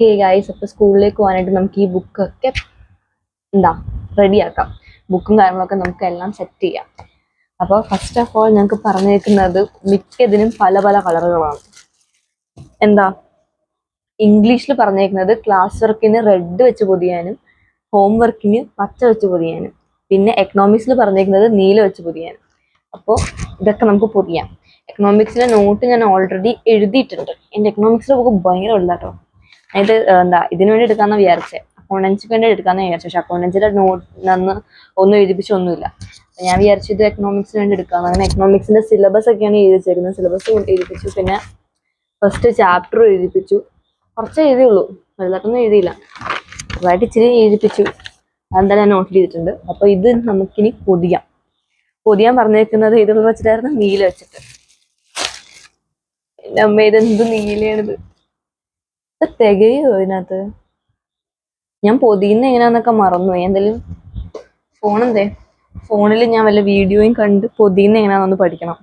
Hey guys, അപ്പോൾ സ്കൂളിലേക്ക് പോകാനായിട്ട് നമുക്ക് ഈ ബുക്കൊക്കെ എന്താ റെഡിയാക്കാം. ബുക്കും കാര്യങ്ങളൊക്കെ നമുക്ക് എല്ലാം സെറ്റ് ചെയ്യാം. അപ്പോൾ ഫസ്റ്റ് ഓഫ് ഓൾ ഞങ്ങൾക്ക് പറഞ്ഞേക്കുന്നത് മിക്കതിനും പല പല കളറുകളാണ്. എന്താ ഇംഗ്ലീഷിൽ പറഞ്ഞേക്കുന്നത് ക്ലാസ് വർക്കിന് റെഡ് വെച്ച് പൊതിയാനും ഹോം വർക്കിന് പച്ച വെച്ച് പൊതിയാനും, പിന്നെ എക്കണോമിക്സിൽ പറഞ്ഞേക്കുന്നത് നീല വെച്ച് പൊതിയാനും. അപ്പോൾ ഇതൊക്കെ നമുക്ക് പൊതിയാം. എക്കണോമിക്സിലെ നോട്ട് ഞാൻ ഓൾറെഡി എഴുതിയിട്ടുണ്ട്. എൻ്റെ എക്കണോമിക്സിലെ ബുക്ക് ഭയങ്കര വലുതാട്ടോ. ഇത് ഇതിനു വേണ്ടി എടുക്കാന്ന് വിചാരിച്ചേ, അക്കൗണ്ടൻസിക്ക് വേണ്ടി എടുക്കാന്ന് വിചാരിച്ചു. പക്ഷെ അക്കൗണ്ടൻസിന്റെ നോട്ട് നന്ന് ഒന്നും എഴുതിപ്പിച്ചൊന്നുമില്ല. ഞാൻ വിചാരിച്ചു ഇത് എക്കണോമിക്സിന് വേണ്ടി എടുക്കാന്ന്. അങ്ങനെ എക്കണോമിക്സിന്റെ സിലബസ് ഒക്കെയാണ് എഴുതി വെച്ചേക്കുന്നത്. സിലബസ് എഴുതിപ്പിച്ചു, പിന്നെ ഫസ്റ്റ് ചാപ്റ്റർ എഴുതിപ്പിച്ചു. കുറച്ചേ എഴുതിയുള്ളൂ, വലുതായിട്ടൊന്നും എഴുതിയില്ല. അതായിട്ട് ഇച്ചിരി എഴുതിപ്പിച്ചു. അതെന്തായാലും ഞാൻ നോട്ട് ചെയ്തിട്ടുണ്ട്. അപ്പൊ ഇത് നമുക്കിനി പൊതിയാൻ പറഞ്ഞേക്കുന്നത് ഇതുള്ള വെച്ചിട്ടായിരുന്നു, നീല വെച്ചിട്ട്. എൻ്റെ അമ്മ, ഇതെന്ത് നീലയാണിത്, തികയോ ഇതിനകത്ത്? ഞാൻ പൊതിയുന്ന എങ്ങനെയാന്നൊക്കെ മറന്നുപോയി. എന്തായാലും ഫോണിൽ ഞാൻ വല്ല വീഡിയോയും കണ്ട് പൊതിയുന്ന എങ്ങനെയാണെന്ന് പഠിക്കണം.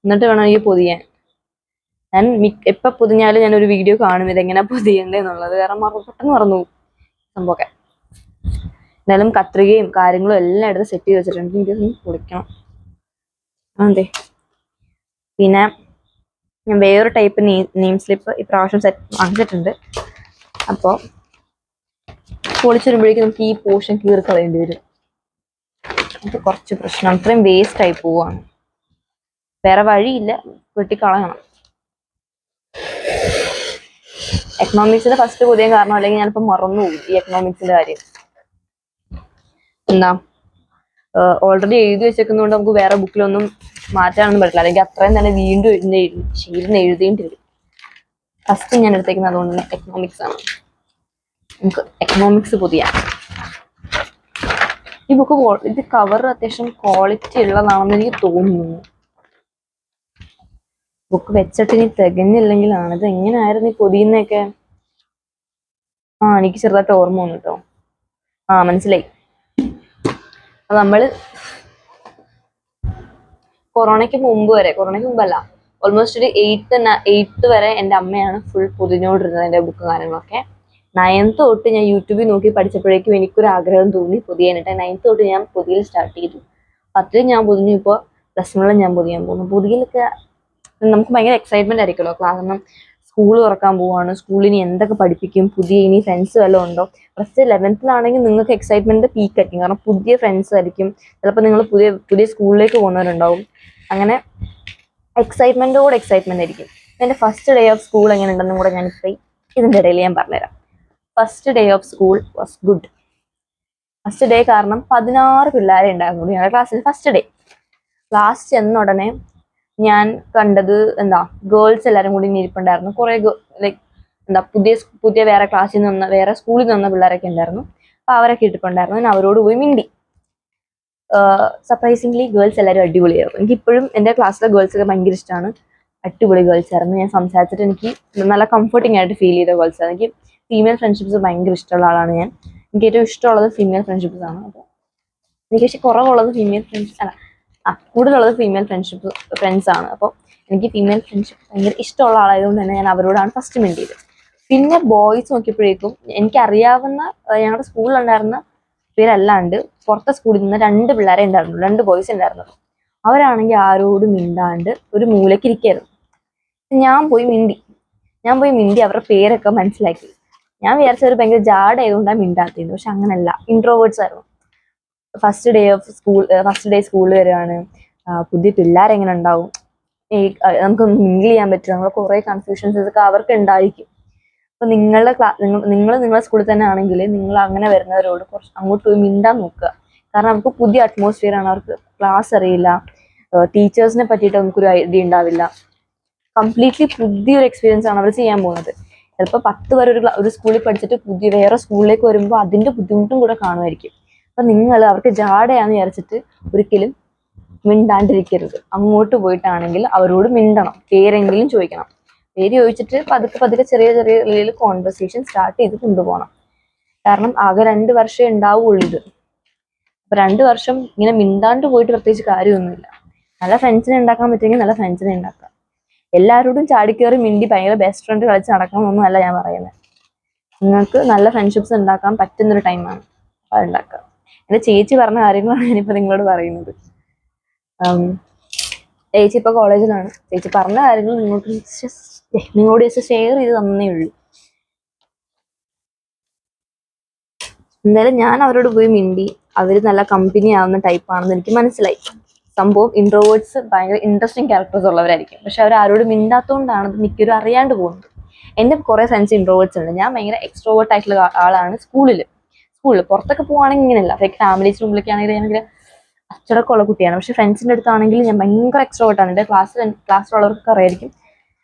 എന്നിട്ട് വേണം ഈ പൊതിയാൻ. ഞാൻ എപ്പോൾ പൊതിഞ്ഞാലും ഞാനൊരു വീഡിയോ കാണും ഇതെങ്ങനെ പൊതിയണ്ടേന്നുള്ളത്. കാരണം പെട്ടെന്ന് മറന്നു സംഭവമൊക്കെ. എന്തായാലും കത്രികയും കാര്യങ്ങളും എല്ലാം എടുത്ത് സെറ്റ് ചെയ്ത് വെച്ചിട്ടുണ്ട്. എനിക്കൊന്ന് പൊളിക്കണം. അതെ, പിന്നെ ഞാൻ വേറൊരു ടൈപ്പ് നെയിം സ്ലിപ്പ് ഇപ്രാവശ്യം വാങ്ങിച്ചിട്ടുണ്ട്. അപ്പോൾ പൊളിച്ചു വരുമ്പോഴേക്കും നമുക്ക് ഈ പോർഷൻ കീറി കളയേണ്ടി വരും. അത് കുറച്ച് പ്രശ്നം, അത്രയും വേസ്റ്റ് ആയി പോവാണ്. വേറെ വഴിയില്ല, വെട്ടിക്കളയണം. എക്കണോമിക്സിന്റെ ഫസ്റ്റ് പൊതിയാൻ കാരണം, അല്ലെങ്കിൽ ഞാനിപ്പോ മറന്നുപോയി ഈ എക്കണോമിക്സിന്റെ കാര്യം. എന്താ ഓൾറെഡി എഴുതി വെച്ചേക്കുന്നതുകൊണ്ട് നമുക്ക് വേറെ ബുക്കിലൊന്നും മാറ്റാനൊന്നും പറ്റില്ല. അല്ലെങ്കിൽ അത്രയും തന്നെ വീണ്ടും ഇരുന്ന് എഴുതേണ്ടി വരും. ഫസ്റ്റ് ഞാൻ എടുത്തേക്കുന്നത് അതുകൊണ്ട് തന്നെ എക്കണോമിക്സ് ആണ്. നമുക്ക് എക്കണോമിക്സ് പൊതിയാം. ഈ ബുക്ക് ഇത് കവർ അത്യാവശ്യം ക്വാളിറ്റി ഉള്ളതാണെന്ന് എനിക്ക് തോന്നുന്നു. ബുക്ക് വെച്ചിട്ട് ഇനി തികഞ്ഞില്ലെങ്കിലാണ്. ഇത് എങ്ങനെയായിരുന്നു ഈ പൊതിയുന്നൊക്കെ? എനിക്ക് ചെറുതായിട്ട് ഓർമ്മ വന്നു കേട്ടോ. മനസ്സിലായി. അത് നമ്മള് കൊറോണയ്ക്ക് മുമ്പല്ല, ഓൾമോസ്റ്റ് ഒരു എയ്ത്ത് വരെ എൻ്റെ അമ്മയാണ് ഫുൾ പൊതിഞ്ഞോണ്ടിരുന്നത് എൻ്റെ ബുക്ക് കാര്യങ്ങളൊക്കെ. 9th തൊട്ട് ഞാൻ യൂട്യൂബിൽ നോക്കി പഠിച്ചപ്പോഴേക്കും എനിക്കൊരു ആഗ്രഹം തോന്നി പൊതിയാനായിട്ട്. 9th തൊട്ട് ഞാൻ പൊതിയൽ സ്റ്റാർട്ട് ചെയ്തു. 10th ഞാൻ പൊതിഞ്ഞു. ഇപ്പോൾ +1 ഞാൻ പൊതിയാൻ പോകുന്നു. പൊതിയലൊക്കെ നമുക്ക് ഭയങ്കര എക്സൈറ്റ്മെന്റ് ആയിരിക്കുമല്ലോ. കാരണം സ്കൂൾ തുറക്കാൻ പോവാണ്. സ്കൂളിന് എന്തൊക്കെ പഠിപ്പിക്കും, പുതിയ ഇനി ഫ്രണ്ട്സ് വല്ലതും ഉണ്ടോ. ഫസ്റ്റ് 11th നിങ്ങൾക്ക് എക്സൈറ്റ്മെന്റ് പീക്ക് ആയിരിക്കും. കാരണം പുതിയ ഫ്രണ്ട്സ് ആയിരിക്കും. ചിലപ്പോൾ നിങ്ങൾ പുതിയ സ്കൂളിലേക്ക് പോകുന്നവരുണ്ടാവും. അങ്ങനെ എക്സൈറ്റ്മെന്റ് ആയിരിക്കും. എൻ്റെ ഫസ്റ്റ് ഡേ ഓഫ് സ്കൂൾ എങ്ങനെ ഉണ്ടെന്നും കൂടെ ഞാനിപ്പോൾ ഇതിൻ്റെ ഇടയിൽ ഞാൻ പറഞ്ഞുതരാം. First day of school was good. First day കാരണം 16 പിള്ളേരെ ഉണ്ടായിരുന്നു ഞങ്ങളുടെ ക്ലാസ്സിൽ. ഫസ്റ്റ് ഡേ ക്ലാസ് ചെന്ന ഉടനെ ഞാൻ കണ്ടത് ഗേൾസ് എല്ലാവരും കൂടി ഇരിപ്പുണ്ടായിരുന്നു. കുറെ ലൈക്ക് പുതിയ വേറെ ക്ലാസ്സിൽ നിന്ന് വേറെ സ്കൂളിൽ നിന്ന് വന്ന പിള്ളേരൊക്കെ ഉണ്ടായിരുന്നു. അപ്പൊ അവരൊക്കെ ഇരിപ്പുണ്ടായിരുന്നു. ഞാൻ അവരോട് പോയി മിണ്ടി. സർപ്രൈസിംഗ്ലി ഗേൾസ് എല്ലാവരും അടിപൊളിയായിരുന്നു. എനിക്ക് ഇപ്പോഴും എൻ്റെ ക്ലാസ്സിലെ ഗേൾസ് ഒക്കെ ഭയങ്കര ഇഷ്ടമാണ്. അടിപൊളി ഗേൾസ് ആയിരുന്നു. ഞാൻ സംസാരിച്ചിട്ട് എനിക്ക് നല്ല കംഫർട്ടിംഗ് ആയിട്ട് ഫീൽ ചെയ്ത ഗേൾസ് ആണ്. എനിക്ക് ഫീമെയിൽ ഫ്രണ്ട്ഷിപ്സ് ഭയങ്കര ഇഷ്ടമുള്ള ആളാണ് ഞാൻ. എനിക്ക് ഏറ്റവും ഇഷ്ടമുള്ളത് ഫീമെയിൽ ഫ്രണ്ട്ഷിപ്സ് ആണ്. അപ്പോൾ എനിക്ക് പക്ഷെ കുറവുള്ളത് കൂടുതലുള്ളത് ഫീമെയിൽ ഫ്രണ്ട്സ് ആണ്. അപ്പോൾ എനിക്ക് ഫീമെയിൽ ഫ്രണ്ട്ഷിപ്പ് ഭയങ്കര ഇഷ്ടമുള്ള ആളായതുകൊണ്ട് തന്നെ ഞാൻ അവരോടാണ് ഫസ്റ്റ് മിണ്ടിയത്. പിന്നെ ബോയ്സ് നോക്കിയപ്പോഴേക്കും എനിക്കറിയാവുന്ന ഞങ്ങളുടെ സ്കൂളിലുണ്ടായിരുന്ന പേരല്ലാണ്ട് പുറത്തെ സ്കൂളിൽ നിന്ന് 2 പിള്ളേരെ ഉണ്ടായിരുന്നു, 2 ബോയ്സ് ഉണ്ടായിരുന്നു. അവരാണെങ്കിൽ ആരോടും മിണ്ടാണ്ട് ഒരു മൂലയ്ക്ക് ഇരിക്കായിരുന്നു. ഞാൻ പോയി മിണ്ടി അവരുടെ പേരൊക്കെ മനസ്സിലാക്കി. ഞാൻ വിചാരിച്ചവർ ഭയങ്കര ജാടായതുകൊണ്ടാണ് മിണ്ടാത്തത്. പക്ഷെ അങ്ങനല്ല, ഇൻട്രോവേർട്സ് ആയിരുന്നു. ഫസ്റ്റ് ഡേ സ്കൂളിൽ വരികയാണ്. പുതിയ പിള്ളേരെങ്ങനെ ഉണ്ടാവും, നമുക്കൊന്ന് മിങ്കിൾ ചെയ്യാൻ പറ്റും, നമ്മൾ കുറെ കൺഫ്യൂഷൻസ് ഒക്കെ അവർക്ക് ഉണ്ടായിരിക്കും. അപ്പൊ നിങ്ങളുടെ സ്കൂളിൽ തന്നെ ആണെങ്കിൽ നിങ്ങൾ അങ്ങനെ വരുന്നവരോട് കുറച്ച് അങ്ങോട്ട് പോയി മിണ്ടാൻ നോക്കുക. കാരണം അവർക്ക് പുതിയ അറ്റ്മോസ്ഫിയർ ആണ്. അവർക്ക് ക്ലാസ് അറിയില്ല, ടീച്ചേഴ്സിനെ പറ്റിയിട്ട് നമുക്കൊരു ഐഡിയ ഉണ്ടാവില്ല. കംപ്ലീറ്റ്ലി പുതിയൊരു എക്സ്പീരിയൻസ് ആണ് അവർ ചെയ്യാൻ പോകുന്നത്. ചിലപ്പോൾ 10 വരെ ഒരു സ്കൂളിൽ പഠിച്ചിട്ട് വേറെ സ്കൂളിലേക്ക് വരുമ്പോൾ അതിന്റെ ബുദ്ധിമുട്ടും കൂടെ കാണുമായിരിക്കും. അപ്പൊ നിങ്ങൾ അവർക്ക് ജാടയാന്ന് വിചാരിച്ചിട്ട് ഒരിക്കലും മിണ്ടാണ്ടിരിക്കരുത്. അങ്ങോട്ട് പോയിട്ടാണെങ്കിൽ അവരോട് മിണ്ടണം, പേരെങ്കിലും ചോദിക്കണം. പേര് ചോദിച്ചിട്ട് പതുക്കെ ചെറിയ ചെറിയ കോൺവെർസേഷൻ സ്റ്റാർട്ട് ചെയ്ത് കൊണ്ടുപോകണം. കാരണം ആകെ 2 വർഷമേ ഉണ്ടാവുള്ളൂ ഇത്. അപ്പൊ 2 വർഷം ഇങ്ങനെ മിണ്ടാണ്ട് പോയിട്ട് പ്രത്യേകിച്ച് കാര്യമൊന്നുമില്ല. നല്ല ഫ്രണ്ട്സിനെ ഉണ്ടാക്കാൻ പറ്റുമെങ്കിൽ നല്ല ഫ്രണ്ട്സിനെ ഉണ്ടാക്കാം. എല്ലാവരോടും ചാടിക്കേറി മിണ്ടി ഭയങ്കര ബെസ്റ്റ് ഫ്രണ്ട് കളിച്ച് നടക്കണമെന്നൊന്നും അല്ല ഞാൻ പറയുന്നത്. നിങ്ങൾക്ക് നല്ല ഫ്രണ്ട്ഷിപ്സ് ഉണ്ടാക്കാൻ പറ്റുന്നൊരു ടൈമാണ് അത് ഉണ്ടാക്കുക. എൻ്റെ ചേച്ചി പറഞ്ഞ കാര്യങ്ങളാണ് ഞാനിപ്പോൾ നിങ്ങളോട് പറയുന്നത്. ചേച്ചി ഇപ്പോൾ കോളേജിലാണ്. ചേച്ചി പറഞ്ഞ കാര്യങ്ങൾ നിങ്ങളോട് ജസ്റ്റ് ഷെയർ ചെയ്ത് തന്നേ ഉള്ളൂ. എന്തായാലും ഞാൻ അവരോട് പോയി മിണ്ടി. അവർ നല്ല കമ്പനി ആവുന്ന ടൈപ്പാണെന്ന് എനിക്ക് മനസ്സിലായി. സംഭവം ഇൻട്രോവേർട്സ് ഭയങ്കര ഇൻട്രസ്റ്റിംഗ് ക്യാരക്ടേഴ്സ് ഉള്ളവരായിരിക്കും, പക്ഷെ അവർ ആരോടും മിണ്ടാത്തതുകൊണ്ടാണ് മിക്കവരും അറിയാണ്ട് പോകുന്നത്. എൻ്റെ കുറേ ഫ്രണ്ട്സ് ഇൻട്രോവേർട്സ് ഉണ്ട്. ഞാൻ ഭയങ്കര എക്സ്ട്രോവേർട്ട് ആയിട്ടുള്ള ആളാണ്. സ്കൂളിൽ പുറത്തൊക്കെ പോവുകയാണെങ്കിൽ ഇങ്ങനെയല്ല. ലൈക്ക് ഫാമിലീസ് റൂമിലൊക്കെ ആണെങ്കിൽ ഭയങ്കര അച്ചടക്കമുള്ള കുട്ടിയാണ്. പക്ഷെ ഫ്രണ്ട്സിൻ്റെ അടുത്താണെങ്കിൽ ഞാൻ ഭയങ്കര എക്സ്ട്രോവേർട്ടാണ്. എൻ്റെ ക്ലാസ്സിലുള്ളവർക്കൊക്കെ അറിയായിരിക്കും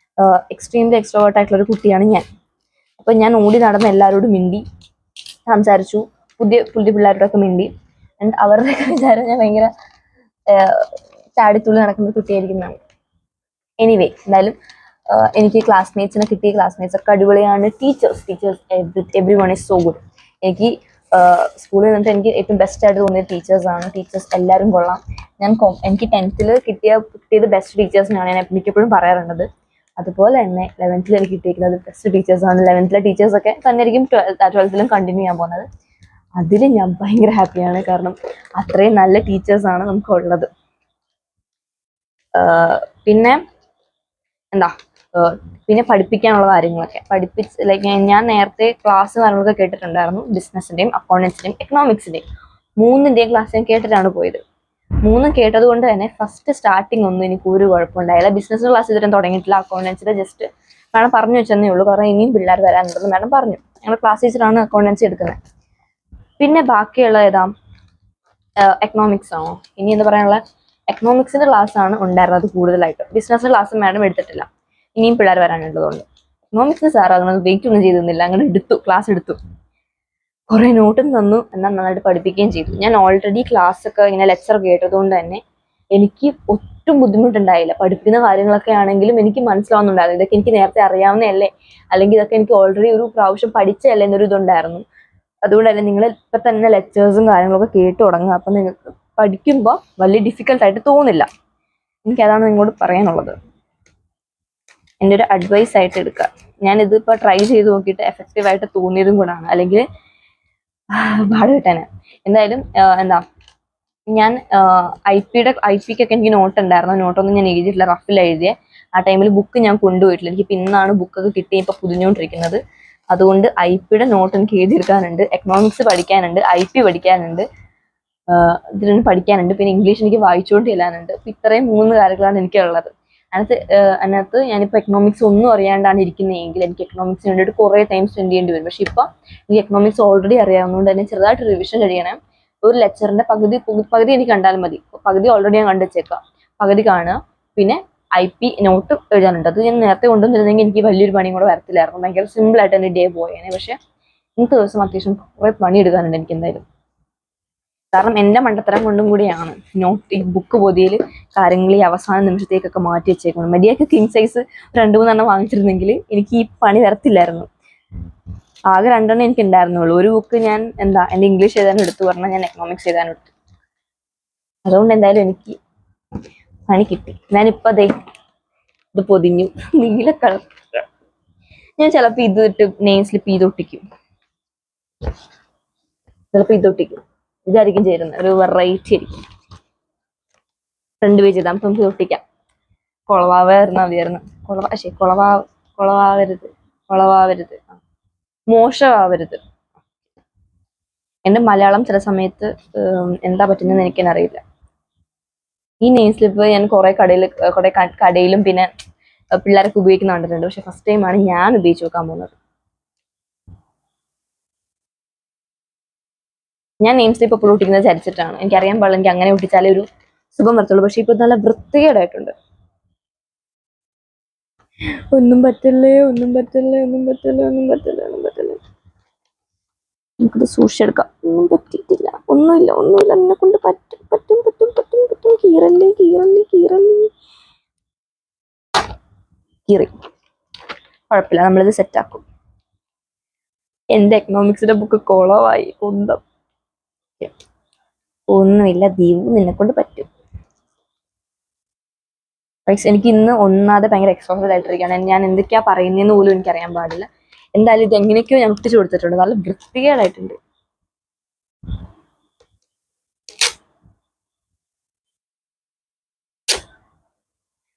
എക്സ്ട്രീംലി എക്സ്ട്രോവേർട്ട് ആയിട്ടുള്ള ഒരു കുട്ടിയാണ് ഞാൻ. അപ്പം ഞാൻ ഓടി നടന്ന് എല്ലാവരോടും മിണ്ടി സംസാരിച്ചു. പുതിയ പിള്ളേരോടൊക്കെ മിണ്ടി. ആൻഡ് അവരുടെ വിചാരം ഞാൻ ഭയങ്കര ചാടിത്തുള്ളി നടക്കുന്ന കുട്ടിയായിരിക്കുന്നതാണ്. എനിവേ, എന്തായാലും എനിക്ക് ക്ലാസ്മേറ്റ്സിനെ കിട്ടിയ ക്ലാസ്മേറ്റ്സ് ഒക്കെ അടിപൊളിയാണ്. Teachers every one is so good. എനിക്ക് സ്കൂളിൽ നിന്നിട്ട് എനിക്ക് ഏറ്റവും ബെസ്റ്റ് ആയിട്ട് തോന്നിയ ടീച്ചേഴ്സാണ്. ടീച്ചേഴ്സ് എല്ലാവരും കൊള്ളാം. എനിക്ക് 10th കിട്ടിയത് ബെസ്റ്റ് ടീച്ചേഴ്സിനാണ് ഞാൻ മിക്കപ്പോഴും പറയാറുള്ളത്. അതുപോലെ തന്നെ 11th എനിക്ക് കിട്ടിയിരിക്കുന്നത് ബെസ്റ്റ് ടീച്ചേഴ്സാണ്. 11th ടീച്ചേഴ്സൊക്കെ തന്നെ ആയിരിക്കും 12th കണ്ടിന്യൂ ചെയ്യാൻ പോകുന്നത്. അതിൽ ഞാൻ ഭയങ്കര ഹാപ്പിയാണ്. കാരണം അത്രയും നല്ല ടീച്ചേഴ്സാണ് നമുക്കുള്ളത്. പിന്നെ എന്താ പിന്നെ പഠിപ്പിക്കാനുള്ള കാര്യങ്ങളൊക്കെ ലൈക്ക് ഞാൻ നേരത്തെ ക്ലാസ് കാര്യങ്ങളൊക്കെ കേട്ടിട്ടുണ്ടായിരുന്നു. ബിസിനസിന്റെയും അക്കൗണ്ടൻസിന്റെയും എക്കണോമിക്സിന്റെയും 3ന്റെയും ക്ലാസ് ഞാൻ കേട്ടിട്ടാണ് പോയത്. 3 കേട്ടത് കൊണ്ട് തന്നെ ഫസ്റ്റ് സ്റ്റാർട്ടിങ് ഒന്നും എനിക്ക് ഒരു കുഴപ്പമുണ്ടായില്ല. ബിസിനസ് ക്ലാസ് ഇതുവരെ തുടങ്ങിയിട്ടില്ല. അക്കൗണ്ടൻസിന്റെ ജസ്റ്റ് മാഡം പറഞ്ഞു വെച്ചതേ ഉള്ളൂ. കാരണം ഇനിയും പിള്ളേർ വരാനുണ്ടെന്ന് മാഡം പറഞ്ഞു. ഞങ്ങൾ ക്ലാസ് ടീച്ചറാണ് അക്കൗണ്ടൻസി എടുക്കുന്നത്. പിന്നെ ബാക്കിയുള്ള എക്കണോമിക്സ് ആണോ ഇനി എന്താ പറയാനുള്ള? എക്കണോമിക്സിന്റെ ക്ലാസ് ആണ് ഉണ്ടായിരുന്നത് കൂടുതലായിട്ട്. ബിസിനസ് ക്ലാസ് മാഡം എടുത്തിട്ടില്ല, ഇനിയും പിള്ളേർ വരാനുള്ളതുകൊണ്ട്. എക്കണോമിക്സിന് സാർ അങ്ങനെ വെയിറ്റ് ഒന്നും ചെയ്തിരുന്നില്ല, അങ്ങനെ ക്ലാസ് എടുത്തു. കുറെ നോട്ടും തന്നു, എന്നാൽ നന്നായിട്ട് പഠിപ്പിക്കുകയും ചെയ്തു. ഞാൻ ഓൾറെഡി ക്ലാസ് ഒക്കെ ഇങ്ങനെ ലെക്ചർ കേട്ടതുകൊണ്ട് തന്നെ എനിക്ക് ഒട്ടും ബുദ്ധിമുട്ടുണ്ടായില്ല. പഠിപ്പിക്കുന്ന കാര്യങ്ങളൊക്കെ ആണെങ്കിലും എനിക്ക് മനസ്സിലാവുന്നുണ്ടായിരുന്നു. ഇതൊക്കെ എനിക്ക് നേരത്തെ അറിയാവുന്നതല്ലേ, അല്ലെങ്കിൽ ഇതൊക്കെ എനിക്ക് ഓൾറെഡി ഒരു പ്രാവശ്യം പഠിച്ചതല്ലേ എന്നൊരു ഇതുണ്ടായിരുന്നു. അതുകൊണ്ട് തന്നെ നിങ്ങൾ ഇപ്പം തന്നെ ലെക്ചേഴ്സും കാര്യങ്ങളൊക്കെ കേട്ട് തുടങ്ങുക. അപ്പം നിങ്ങൾക്ക് പഠിക്കുമ്പോൾ വലിയ ഡിഫിക്കൽട്ടായിട്ട് തോന്നില്ല. എനിക്കതാണ് നിങ്ങളോട് പറയാനുള്ളത്. എൻ്റെ ഒരു അഡ്വൈസ് ആയിട്ട് എടുക്കുക. ഞാനിതിപ്പോൾ ട്രൈ ചെയ്ത് നോക്കിയിട്ട് എഫക്റ്റീവായിട്ട് തോന്നിയതും കൂടാണ്, അല്ലെങ്കിൽ പാട് കിട്ടാന്. എന്തായാലും എന്താ ഞാൻ ഐ പിക്കൊക്കെ എനിക്ക് നോട്ട് ഉണ്ടായിരുന്നു. നോട്ടൊന്നും ഞാൻ എഴുതിയിട്ടില്ല, റഫിൽ എഴുതിയ. ആ ടൈമിൽ ബുക്ക് ഞാൻ കൊണ്ടുപോയിട്ടില്ല. എനിക്ക് ഇന്നാണ് ബുക്കൊക്കെ കിട്ടി ഇപ്പോൾ പുതിഞ്ഞുകൊണ്ടിരിക്കുന്നത്. അതുകൊണ്ട് ഐ പിയുടെ നോട്ട് എനിക്ക് എഴുതിയെടുക്കാനുണ്ട്. എക്കണോമിക്സ് പഠിക്കാനുണ്ട്, ഐ പി പഠിക്കാനുണ്ട്, ഇതിന് പഠിക്കാനുണ്ട്. പിന്നെ ഇംഗ്ലീഷ് എനിക്ക് വായിച്ചുകൊണ്ട് ചെല്ലാനുണ്ട്. അപ്പം ഇത്രയും 3 കാര്യങ്ങളാണ് എനിക്കുള്ളത്. അതിനകത്ത് ഞാനിപ്പോൾ എക്കണോമിക്സ് ഒന്നും അറിയാണ്ടാണ് ഇരിക്കുന്നതെങ്കിൽ എനിക്ക് എക്കണോമിക്സിന് വേണ്ടിയിട്ട് കുറേ ടൈം സ്പെൻഡ് ചെയ്യേണ്ടി വരും. പക്ഷെ ഇപ്പം എനിക്ക് എക്കണോമിക്സ് ഓൾറെഡി അറിയാവുന്നതുകൊണ്ട് തന്നെ ചെറുതായിട്ട് റിവിഷൻ കഴിയണം. ഒരു ലെക്ചറിന്റെ പകുതി എനിക്ക് കണ്ടാലും മതി. പകുതി ഓൾറെഡി ഞാൻ കണ്ടുവച്ചേക്കാം. പകുതി കാണുക. പിന്നെ ഐ പി നോട്ട് എഴുതാനുണ്ട്. അത് ഞാൻ നേരത്തെ കൊണ്ടുവന്നിരുന്നെങ്കിൽ എനിക്ക് വലിയൊരു പണിയും കൂടെ വരത്തില്ലായിരുന്നു. ഭയങ്കര സിമ്പിളായിട്ട് എൻ്റെ ഡേ പോയേനെ. പക്ഷെ ഇന്നത്തെ ദിവസം അത്യാവശ്യം കുറേ പണി എടുക്കാനുണ്ട് എനിക്ക് എന്തായാലും. കാരണം എൻ്റെ മണ്ടത്തരം കൊണ്ടും കൂടിയാണ് ഈ ബുക്ക് പൊതിയിൽ കാര്യങ്ങൾ ഈ അവസാന നിമിഷത്തേക്കൊക്കെ മാറ്റി വെച്ചേക്കുന്നത്. മര്യാദയ്ക്ക് കിങ് സൈസ് 2-3 വാങ്ങിച്ചിരുന്നെങ്കിൽ എനിക്ക് ഈ പണി വരത്തില്ലായിരുന്നു. ആകെ 2 എനിക്ക് ഉണ്ടായിരുന്നുള്ളൂ. ഒരു ബുക്ക് ഞാൻ എൻ്റെ ഇംഗ്ലീഷ് എഴുതാനും എടുത്തു, പറഞ്ഞാൽ ഞാൻ എക്കണോമിക്സ് എഴുതാനും എടുത്തു. അതുകൊണ്ട് എന്തായാലും എനിക്ക് പണി കിട്ടി. ഞാനിപ്പോൾ ഇത് പൊതിഞ്ഞു, നീല കളർ. ഞാൻ ചിലപ്പോൾ ഇതിട്ട് നെയിം സ്ലിപ്പ് ചെയ്തൊട്ടിക്കും, ചിലപ്പോൾ ഇതൊട്ടിക്കും. ഇതായിരിക്കും ചേരുന്നത്, ഒരു വെറൈറ്റി ആയിരിക്കും. ഫ്രണ്ട് പേജ് ചെയ്താൽ നമുക്ക് ഒട്ടിക്കാം. കുളവായിരുന്നാ മതിയായിരുന്നു. കുളവാവരുത്, മോശമാവരുത്. എൻ്റെ മലയാളം ചില സമയത്ത് എന്താ പറ്റുന്നതെന്ന് എനിക്കെന്നെ അറിയില്ല. ഈ നെയിം സ്ലിപ്പ് ഞാൻ കുറെ കടയിലും പിന്നെ പിള്ളേരൊക്കെ ഉപയോഗിക്കുന്ന കണ്ടിട്ടുണ്ട്. പക്ഷെ ഫസ്റ്റ് ടൈമാണ് ഞാൻ ഉപയോഗിച്ച് നോക്കാൻ പോകുന്നത്. ഞാൻ നെയിം സ്ലിപ്പ് എപ്പോഴും ഒട്ടിക്കുന്നത് ചരിച്ചിട്ടാണ്. എനിക്കറിയാൻ പാടില്ല, എനിക്ക് അങ്ങനെ ഒട്ടിച്ചാലേ ഒരു സുഖം വരത്തുള്ളൂ. പക്ഷെ ഇപ്പൊ നല്ല വൃത്തികേടായിട്ടുണ്ട്. ഒന്നും പറ്റില്ലേ. നമുക്കിത് സൂക്ഷിച്ചെടുക്കാം. ഒന്നും പറ്റിയിട്ടില്ല, ഒന്നുമില്ല. എന്നെ കൊണ്ട് പറ്റും. കീറി. കുഴപ്പമില്ല, നമ്മളിത് സെറ്റാക്കും. എൻ്റെ എക്കണോമിക്സിന്റെ ബുക്ക് കുളമായി. ഒന്നുമില്ല ദീപു, നിന്നെ കൊണ്ട് പറ്റും. എനിക്ക് ഇന്ന് ഒന്നാമത് ഭയങ്കര എക്സോസ്റ്റഡ് ആയിട്ടിരിക്കുകയാണ്. ഞാൻ എന്തൊക്കെയാ പറയുന്നതെന്ന് പോലും എനിക്കറിയാൻ പാടില്ല. എന്തായാലും ഇത് എങ്ങനെയൊക്കെയോ ഞാൻ ഒട്ടിച്ചു കൊടുത്തിട്ടുണ്ട്. നല്ല വൃത്തികേടായിട്ടുണ്ട്.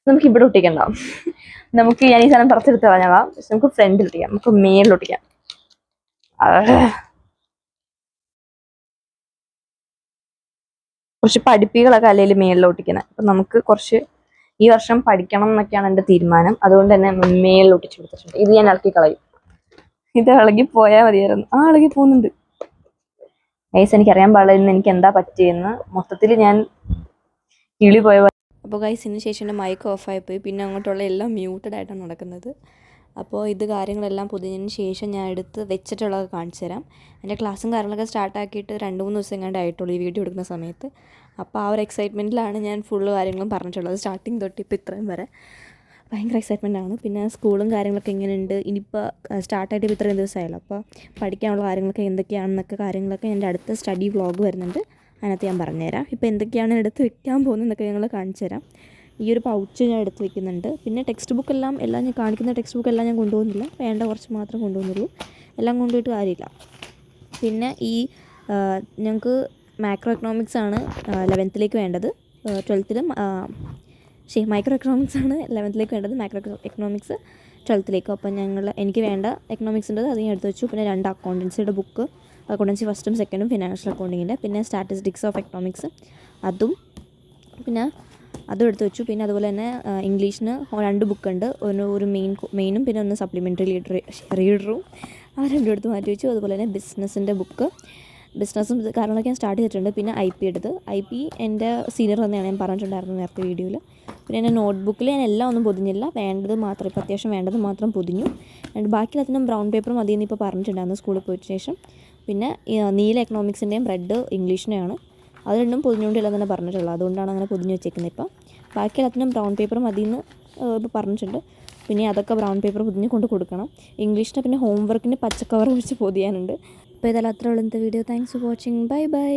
നമുക്ക് ഇവിടെ ഒട്ടിക്കണ്ട. നമുക്ക് ഞാൻ ഈ സാധനം പറിച്ചെടുത്ത് കളഞ്ഞതാ. പക്ഷെ നമുക്ക് ഫ്രണ്ടിൽ ഒട്ടിക്കാം, നമുക്ക് മേളിൽ ഒട്ടിക്കാം. കുറച്ച് പഠിപ്പികളൊക്കെ അല്ലെങ്കിൽ മേളിൽ ഒട്ടിക്കണം. അപ്പൊ നമുക്ക് കുറച്ച് ഈ വർഷം പഠിക്കണം എന്നൊക്കെയാണ് എൻ്റെ തീരുമാനം. അതുകൊണ്ട് തന്നെ മേളിൽ ഒട്ടിച്ചു കൊടുത്തിട്ടുണ്ട്. ഇത് ഞാൻ ഇളക്കി കളയും. ഇത് ഇളകി പോയാൽ മതിയായിരുന്നു. ഇളകി പോകുന്നുണ്ട്. ഗൈസ്, എനിക്കറിയാൻ പാടില്ല എനിക്ക് എന്താ പറ്റിയെന്ന്. മൊത്തത്തിൽ ഞാൻ കിളി പോയ. അപ്പോൾ ഗൈസ്, ഇതിന് ശേഷം എൻ്റെ മൈക്ക് ഓഫായി പോയി. പിന്നെ അങ്ങോട്ടുള്ള എല്ലാം മ്യൂട്ടഡ് ആയിട്ടാണ് നടക്കുന്നത്. അപ്പോൾ ഇത് കാര്യങ്ങളെല്ലാം പൊതിഞ്ഞതിന് ശേഷം ഞാൻ എടുത്ത് വെച്ചിട്ടുള്ളത് കാണിച്ചു തരാം. എൻ്റെ ക്ലാസ്സും കാര്യങ്ങളൊക്കെ സ്റ്റാർട്ടാക്കിയിട്ട് 2-3 ദിവസം എങ്ങാണ്ട് ആയിട്ടുള്ളൂ ഈ വീഡിയോ എടുക്കുന്ന സമയത്ത്. അപ്പോൾ ആ ഒരു എക്സൈറ്റ്മെൻറ്റിലാണ് ഞാൻ ഫുള്ള് കാര്യങ്ങളും പറഞ്ഞിട്ടുള്ളത്. സ്റ്റാർട്ടിങ് തൊട്ട് ഇപ്പോൾ ഇത്രയും വരെ ഭയങ്കര എക്സൈറ്റ്മെൻറ്റാണ്. പിന്നെ സ്കൂളും കാര്യങ്ങളൊക്കെ എങ്ങനെയുണ്ട്, ഇനിയിപ്പോൾ സ്റ്റാർട്ടായിട്ട് ഇപ്പോൾ ഇത്രയും ദിവസമായല്ലോ. അപ്പോൾ പഠിക്കാനുള്ള കാര്യങ്ങളൊക്കെ എന്തൊക്കെയാണെന്നൊക്കെ കാര്യങ്ങളൊക്കെ എൻ്റെ അടുത്ത സ്റ്റഡി വ്ളോഗ് വരുന്നുണ്ട്. അതിനകത്ത് ഞാൻ പറഞ്ഞുതരാം. ഇപ്പോൾ എന്തൊക്കെയാണ് എടുത്ത് വെക്കാൻ പോകുന്നതെന്നൊക്കെ ഞങ്ങൾ കാണിച്ചു തരാം. ഈ ഒരു പൗച്ച് ഞാൻ എടുത്ത് വെക്കുന്നുണ്ട്. പിന്നെ ടെക്സ്റ്റ് ബുക്കെല്ലാം ഞാൻ കാണിക്കുന്ന ടെക്സ്റ്റ് ബുക്കെല്ലാം ഞാൻ കൊണ്ടുപോകുന്നില്ല. വേണ്ട കുറച്ച് മാത്രം കൊണ്ടുപോകുന്നുള്ളൂ. എല്ലാം കൊണ്ടുപോയിട്ട് കാര്യമില്ല. പിന്നെ ഈ ഞങ്ങൾക്ക് മാക്രോ എക്കണോമിക്സ് ആണ് 11th വേണ്ടത്. 12th മൈക്രോ എക്കണോമിക്സ് ആണ് 11th വേണ്ടത്. Macro economics 12th. അപ്പം എനിക്ക് വേണ്ട എക്കണോമിക്സിൻ്റെ അത് ഞാൻ എടുത്ത് വെച്ചു. പിന്നെ 2 അക്കൗണ്ടൻസിയുടെ ബുക്ക്, അക്കൗണ്ടൻസി ഫസ്റ്റും സെക്കൻഡും, ഫിനാൻഷ്യൽ അക്കൗണ്ടിങ്ങിൻ്റെ, പിന്നെ സ്റ്റാറ്റിസ്റ്റിക്സ് ഓഫ് എക്കണോമിക്സ് അതും എടുത്ത് വെച്ചു. പിന്നെ അതുപോലെ തന്നെ ഇംഗ്ലീഷിന് 2 ബുക്കുണ്ട്. ഒരു മെയിനും പിന്നെ ഒന്ന് സപ്ലിമെൻ്ററി റീഡറും. ആ 2 എടുത്ത് മാറ്റി വെച്ചു. അതുപോലെ തന്നെ ബിസിനസ്സിൻ്റെ ബുക്ക്, ബിസിനസ്സും കാര്യങ്ങളൊക്കെ ഞാൻ സ്റ്റാർട്ട് ചെയ്തിട്ടുണ്ട്. പിന്നെ IP എടുത്ത്. IP എൻ്റെ സീനിയർ തന്നെയാണ്, ഞാൻ പറഞ്ഞിട്ടുണ്ടായിരുന്നു നേരത്തെ വീഡിയോയിൽ. പിന്നെ എൻ്റെ നോട്ട്ബുക്കിൽ ഞാൻ എല്ലാം ഒന്നും പൊതിഞ്ഞില്ല. വേണ്ടത് മാത്രം, ഇപ്പോൾ അത്യാവശ്യം വേണ്ടത് മാത്രം പൊതിഞ്ഞു. ബാക്കി എല്ലാത്തിനും ബ്രൗൺ പേപ്പർ മതിയെന്ന് ഇപ്പോൾ പറഞ്ഞിട്ടുണ്ടായിരുന്നു സ്കൂളിൽ പോയതിന് ശേഷം. പിന്നെ നീല എക്കണോമിക്സിൻ്റെയും റെഡ് ഇംഗ്ലീഷിനെയാണ്. അത് രണ്ടും പൊതിഞ്ഞുകൊണ്ടില്ല തന്നെ പറഞ്ഞിട്ടുള്ളത്. അതുകൊണ്ടാണ് അങ്ങനെ പൊതിഞ്ഞ് വെച്ചേക്കുന്നത്. ഇപ്പം ബാക്കി എല്ലാത്തിനും ബ്രൗൺ പേപ്പർ മതിയെന്ന് ഇപ്പോൾ പറഞ്ഞിട്ടുണ്ട്. പിന്നെ അതൊക്കെ ബ്രൗൺ പേപ്പർ പൊതിഞ്ഞ് കൊണ്ട് കൊടുക്കണം. ഇംഗ്ലീഷിന് പിന്നെ ഹോംവർക്കിന് പച്ചക്കവർ വെച്ച് പൊതിയാനുണ്ട്. അപ്പോൾ ഇതെല്ലാം അത്ര ഉള്ള ഇന്നത്തെ video. Thanks for watching. Bye bye.